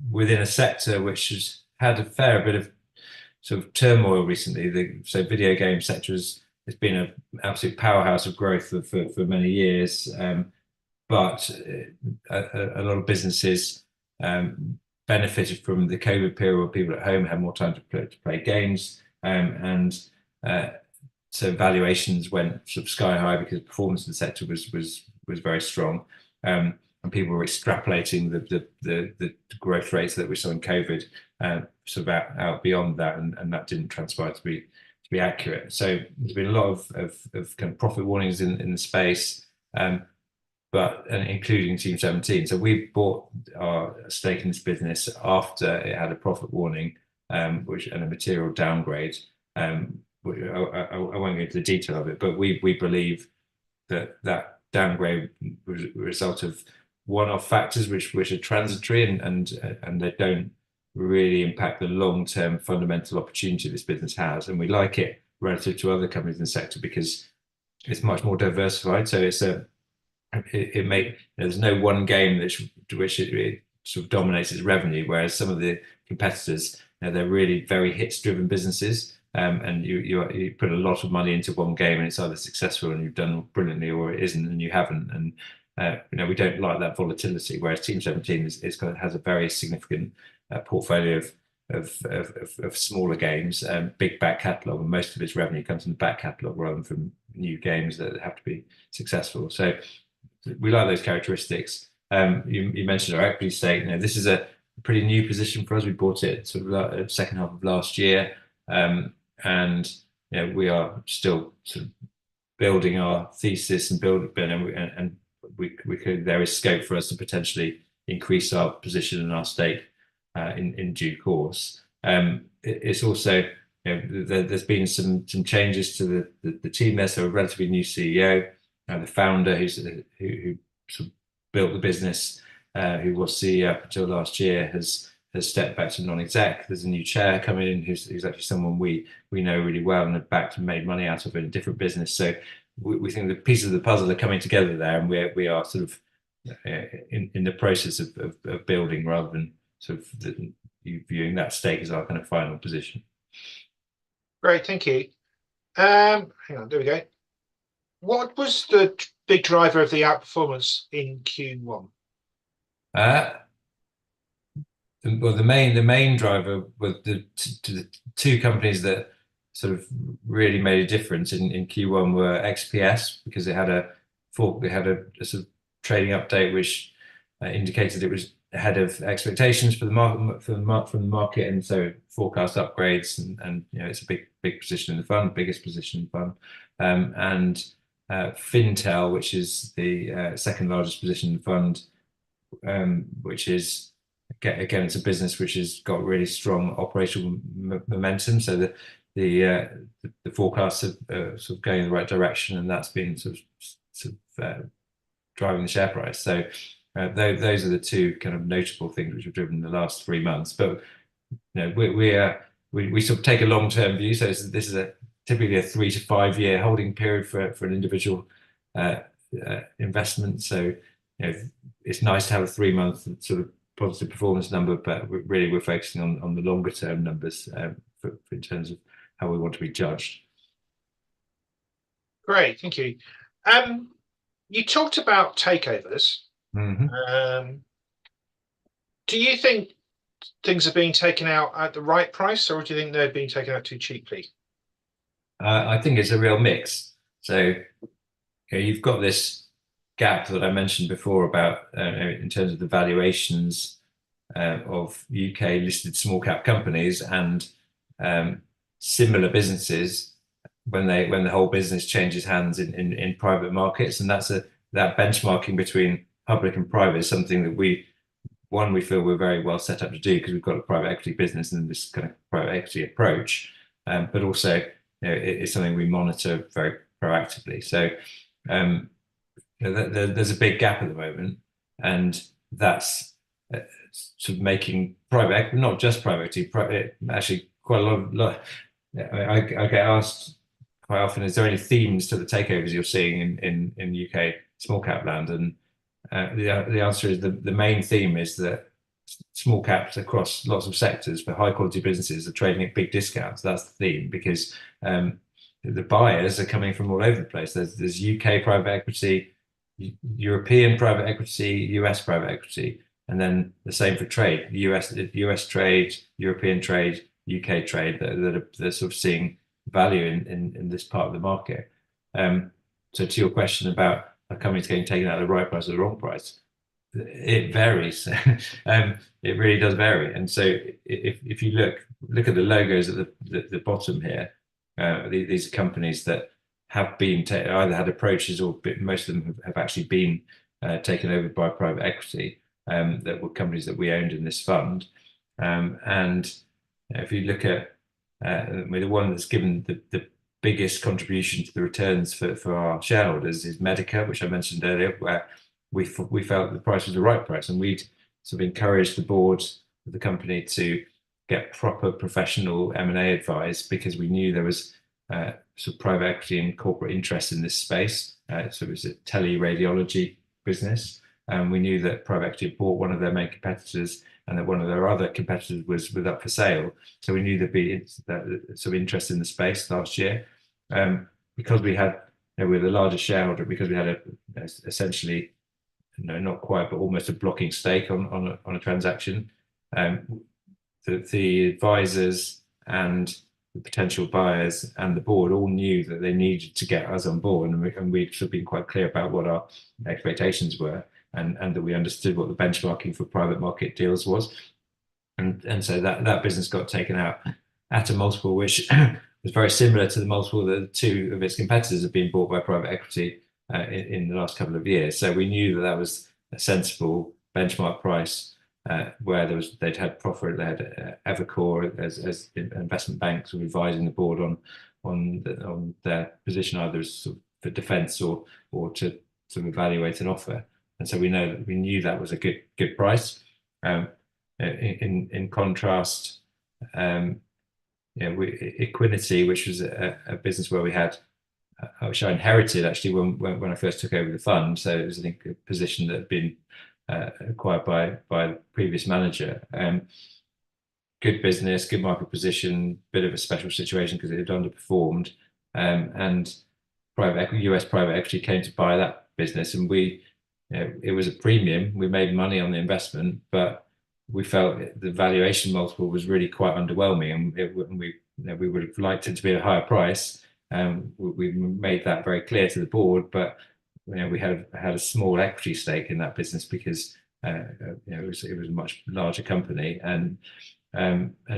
within a sector which has had a fair bit of sort of turmoil recently, the video game sector has been an absolute powerhouse of growth for many years, but a lot of businesses benefited from the COVID period where people at home had more time to play games, and so valuations went sort of sky high because performance in the sector was very strong. And people were extrapolating the growth rates that we saw in COVID sort of out beyond that, and that didn't transpire to be accurate. So there's been a lot of kind of profit warnings in the space, but including Team 17. So we bought our stake in this business after it had a profit warning, and a material downgrade. I won't go into the detail of it, but we believe that downgrade was a result of one-off factors which are transitory and they don't really impact the long-term fundamental opportunity this business has. And we like it relative to other companies in the sector because it's much more diversified. So there's no one game which it sort of dominates its revenue, whereas some of the competitors, they're really very hits-driven businesses. And you put a lot of money into one game and it's either successful and you've done brilliantly, or it isn't and you haven't. And we don't like that volatility. Whereas Team 17 has a very significant portfolio of smaller games, big back catalogue, and most of its revenue comes from the back catalogue rather than from new games that have to be successful. So we like those characteristics. You mentioned our equity stake. This is a pretty new position for us. We bought it sort of second half of last year. And we are still sort of building our thesis and there is scope for us to potentially increase our position and our stake in due course. It's also there's been some changes to the team there. So a relatively new CEO and the founder who sort of built the business, who was CEO up until last year, has stepped back to non-exec. There's a new chair coming in who's actually someone we know really well and have backed and made money out of in a different business. So we think the pieces of the puzzle are coming together there, and we are sort of in the process of building rather than sort of viewing that stake as our kind of final position. Great, thank you. Hang on, there we go. What was the big driver of the outperformance in Q1? Well, the main driver was the two companies that sort of really made a difference in Q1 were XPS, because it had a sort of trading update which indicated it was ahead of expectations for the market, from the market, and so forecast upgrades, and it's a big position in the fund, biggest position in the fund, and Fintel, which is the second largest position in the fund, which is again, it's a business which has got really strong operational momentum. So the forecasts are sort of going in the right direction, and that's been sort of driving the share price. So those are the two kind of notable things which have driven the last 3 months. But we sort of take a long-term view. So this is typically a 3 to 5 year holding period for an individual investment. So it's nice to have a 3-month sort of positive performance number, but we're focusing on the longer term numbers in terms of how we want to be judged. Great, thank you. You talked about takeovers. Mm-hmm. Do you think things are being taken out at the right price, or do you think they're being taken out too cheaply? I think it's a real mix. So you've got this gap that I mentioned before about in terms of the valuations of UK listed small cap companies and similar businesses when the whole business changes hands in private markets, and that benchmarking between public and private is something that we feel we're very well set up to do, because we've got a private equity business and this kind of private equity approach, but also it's something we monitor very proactively. So there's a big gap at the moment, and that's sort of making private equity, not just private equity, actually quite a lot. I get asked quite often, is there any themes to the takeovers you're seeing in UK small cap land? And the answer is the main theme is that small caps across lots of sectors for high quality businesses are trading at big discounts. That's the theme, because the buyers are coming from all over the place. There's UK private equity, European private equity, US private equity, and then the same for trade. US trade, European trade, UK trade that are sort of seeing value in this part of the market. So to your question about are companies getting taken out at the right price or the wrong price, It varies. It really does vary. And so if you look at the logos at the bottom here, these are companies that have been either had approaches or most of them have actually been taken over by private equity, that were companies that we owned in this fund. And if you look at the one that's given the biggest contribution to the returns for our shareholders is Medica, which I mentioned earlier, where we felt the price was the right price, and we'd sort of encouraged the board of the company to get proper professional M&A advice, because we knew there was sort of private equity and corporate interest in this space. So it was a teleradiology business, and we knew that private equity had bought one of their main competitors, and that one of their other competitors was up for sale. So we knew there'd be some interest in the space last year, because we had, we were the largest shareholder, because we had essentially, not quite, but almost a blocking stake on a transaction. The advisors and the potential buyers and the board all knew that they needed to get us on board, and we'd sort of been quite clear about what our expectations were, and that we understood what the benchmarking for private market deals was. And so that business got taken out at a multiple which was very similar to the multiple that two of its competitors have been bought by private equity in the last couple of years. So we knew that was a sensible benchmark price, where they'd had profit, they had Evercore as investment banks were advising the board on their position, either as sort of for defence or to sort of evaluate an offer. And so we knew that was a good price. In contrast, Equinity, which was a business where we had, which I inherited actually when I first took over the fund. So it was, I think, a position that had been acquired by the previous manager. Good business, good market position, bit of a special situation because it had underperformed, and US private equity came to buy that business, and it was a premium. We made money on the investment, but we felt the valuation multiple was really quite underwhelming, and we would have liked it to be at a higher price. We made that very clear to the board, but we had a small equity stake in that business because it was a much larger company, and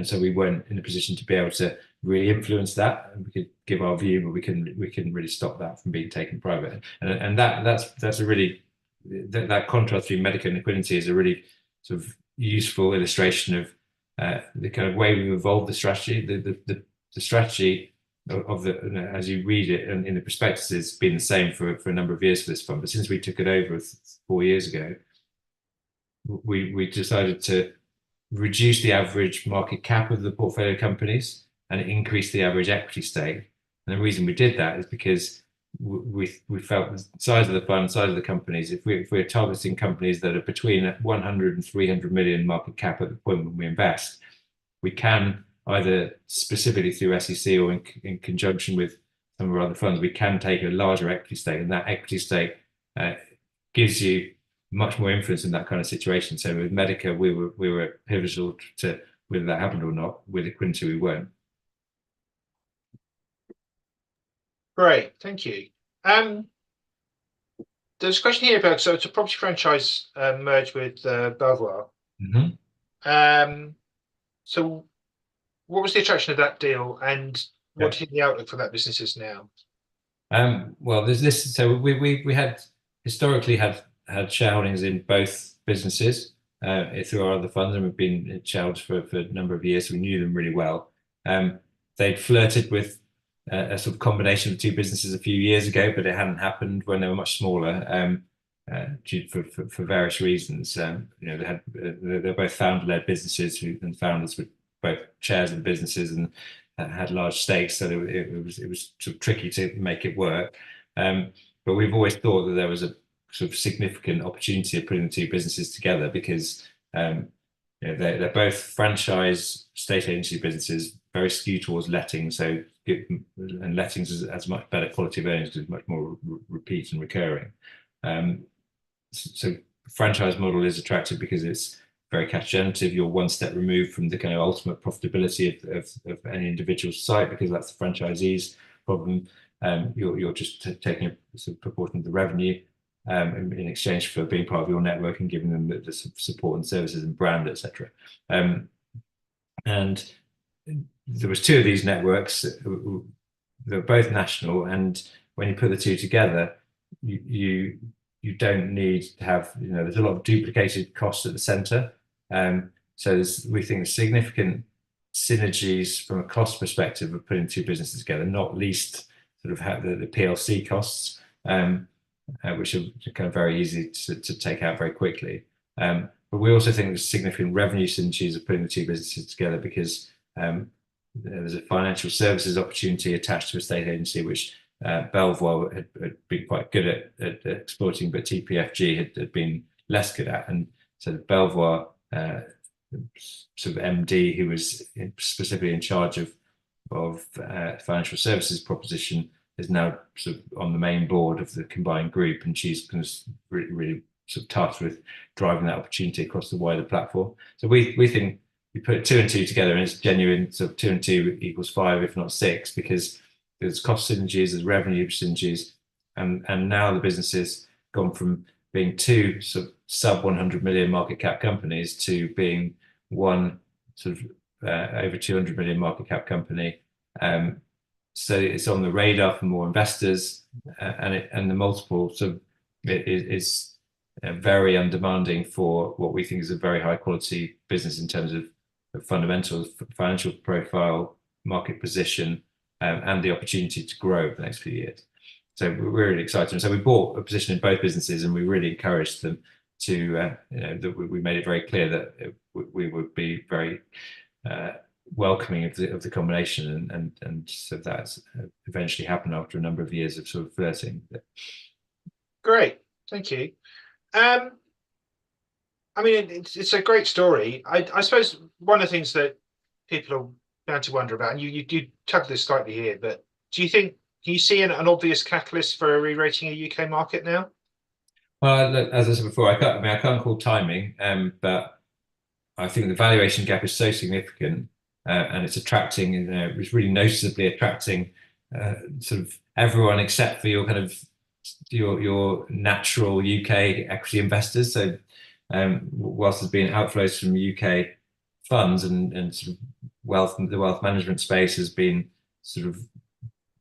so we weren't in a position to be able to really influence that. And we could give our view, but we couldn't really stop that from being taken private. And that's a really, that contrast between Medica and Equinity is a really sort of useful illustration of the kind of way we've evolved the strategy. The strategy of the, as you read it in the prospectus, it's been the same for a number of years for this fund. But since we took it over 4 years ago, we decided to reduce the average market cap of the portfolio companies and increase the average equity stake. And the reason we did that is because we felt the size of the fund, size of the companies, if we're targeting companies that are between 100 and 300 million market cap at the point when we invest, we can either specifically through SEC or in conjunction with some of our other funds, we can take a larger equity stake, and that equity stake gives you much more influence in that kind of situation. So with Medica, we were pivotal to whether that happened or not. With Equinity, we weren't. Great, thank you. There's a question here about, so it's a property franchise merged with Belvoir. Mm-hmm. So what was the attraction of that deal, and what do you think the outlook for that business is now? Well, there's this. So we had historically had shareholdings in both businesses through our other funds, and we've been shareholders for a number of years, so we knew them really well. They'd flirted with a sort of combination of two businesses a few years ago, but it hadn't happened when they were much smaller, for various reasons. They're both founder-led businesses, and founders were both chairs of the businesses and had large stakes, so it was sort of tricky to make it work. But we've always thought that there was a sort of significant opportunity of putting the two businesses together, because they're both franchise state agency businesses, very skewed towards letting. So and lettings has much better quality of earnings because it's much more repeat and recurring. So franchise model is attractive because it's very cash generative. You're one step removed from the kind of ultimate profitability of any individual site, because that's the franchisee's problem. You're just taking a sort of proportion of the revenue. in exchange for being part of your network and giving them the support and services and brand, etc. And there was two of these networks that were both national, and when you put the two together, you don't need to have, there's a lot of duplicated costs at the center. So we think there's significant synergies from a cost perspective of putting two businesses together, not least sort of the PLC costs, which are kind of very easy to take out very quickly. But we also think there's significant revenue synergies of putting the two businesses together, because there's a financial services opportunity attached to a state agency, which Belvoir had been quite good at exploiting, but TPFG had been less good at. And so the Belvoir sort of MD, who was specifically in charge of financial services proposition, is now sort of on the main board of the combined group, and she's kind of really sort of tasked with driving that opportunity across the wider platform. So we think you put 2 and 2 together, and it's genuine sort of 2 and 2 equals 5, if not 6, because there's cost synergies, there's revenue synergies, and now the business has gone from being 2 sort of sub 100 million market cap companies to being 1 sort of over 200 million market cap company. So it's on the radar for more investors, and the multiple sort of is very undemanding for what we think is a very high quality business in terms of fundamentals, financial profile, market position, and the opportunity to grow over the next few years. So we're really excited. And so we bought a position in both businesses, and we really encouraged them to, that we made it very clear that we would be very welcoming of the combination, and so that's eventually happened after a number of years of sort of flirting. Great, thank you. I mean, it's a great story. I suppose one of the things that people are bound to wonder about, and you touched this slightly here, but can you see an obvious catalyst for re-rating a UK market now? Well, as I said before, I can't call timing, but I think the valuation gap is so significant, and it's attracting, it's really noticeably attracting sort of everyone except for your kind of your natural UK equity investors. So whilst there's been outflows from UK funds and sort of the wealth management space has been sort of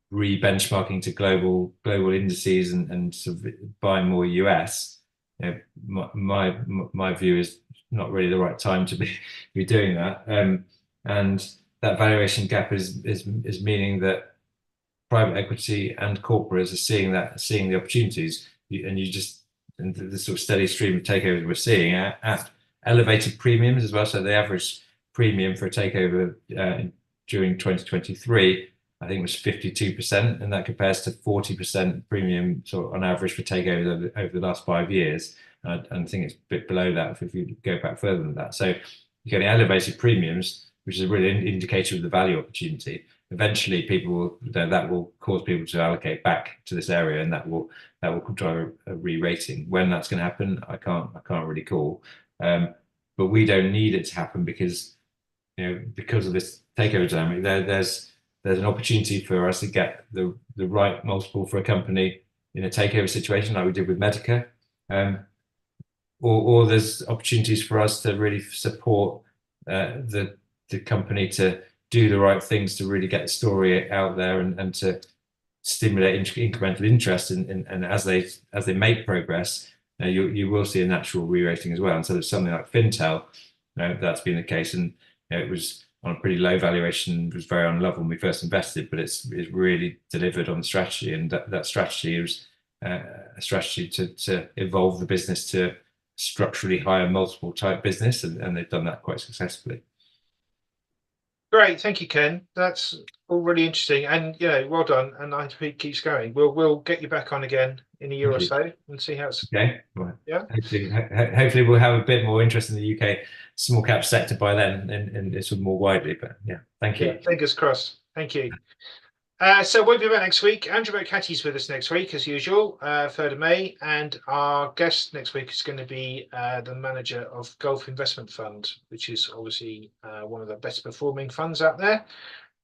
re-benchmarking to global indices and sort of buying more US. My view is not really the right time to be doing that, and that valuation gap is meaning that private equity and corporates are seeing the opportunities, and the sort of steady stream of takeovers we're seeing at elevated premiums as well. So the average premium for a takeover during 2023, I think, was 52%, and that compares to 40% premium sort of on average for takeovers over the last 5 years. And I think it's a bit below that if you go back further than that. So you're getting elevated premiums, which is a really indicator of the value opportunity. Eventually, that will cause people to allocate back to this area, and that will drive a re-rating. When that's going to happen, I can't really call. But we don't need it to happen because of this takeover dynamic. There's an opportunity for us to get the right multiple for a company in a takeover situation, like we did with Medica, or there's opportunities for us to really support the company to do the right things to really get the story out there and to stimulate incremental interest, and as they make progress, you will see a natural re-rating as well. And so there's something like Fintel, that's been the case, and it was on a pretty low valuation, was very unloved when we first invested, but it's really delivered on the strategy, and that strategy was a strategy to evolve the business to structurally higher multiple type business, and they've done that quite successfully. Great, thank you, Ken. That's all really interesting, and well done. And I hope it keeps going. We'll get you back on again in a year or so and see how it's. Okay. Well, yeah. Hopefully we'll have a bit more interest in the UK small cap sector by then, and sort of more widely. But yeah, thank you. Yeah, fingers crossed. Thank you. So we'll be back next week. Andrew McCarthy's with us next week, as usual, 3rd of May. And our guest next week is going to be the manager of Gulf Investment Fund, which is obviously one of the best performing funds out there.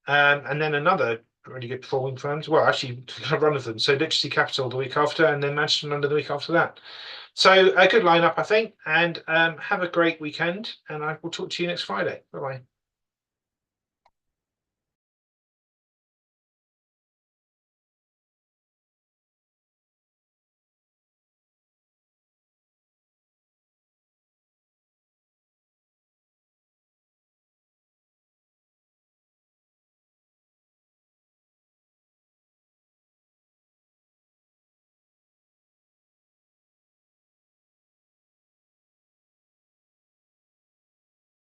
And then another really good performing funds. Well, actually, a run of them. So Literacy Capital the week after, and then Manchester London the week after that. So a good lineup, I think. And have a great weekend. And I will talk to you next Friday. Bye bye.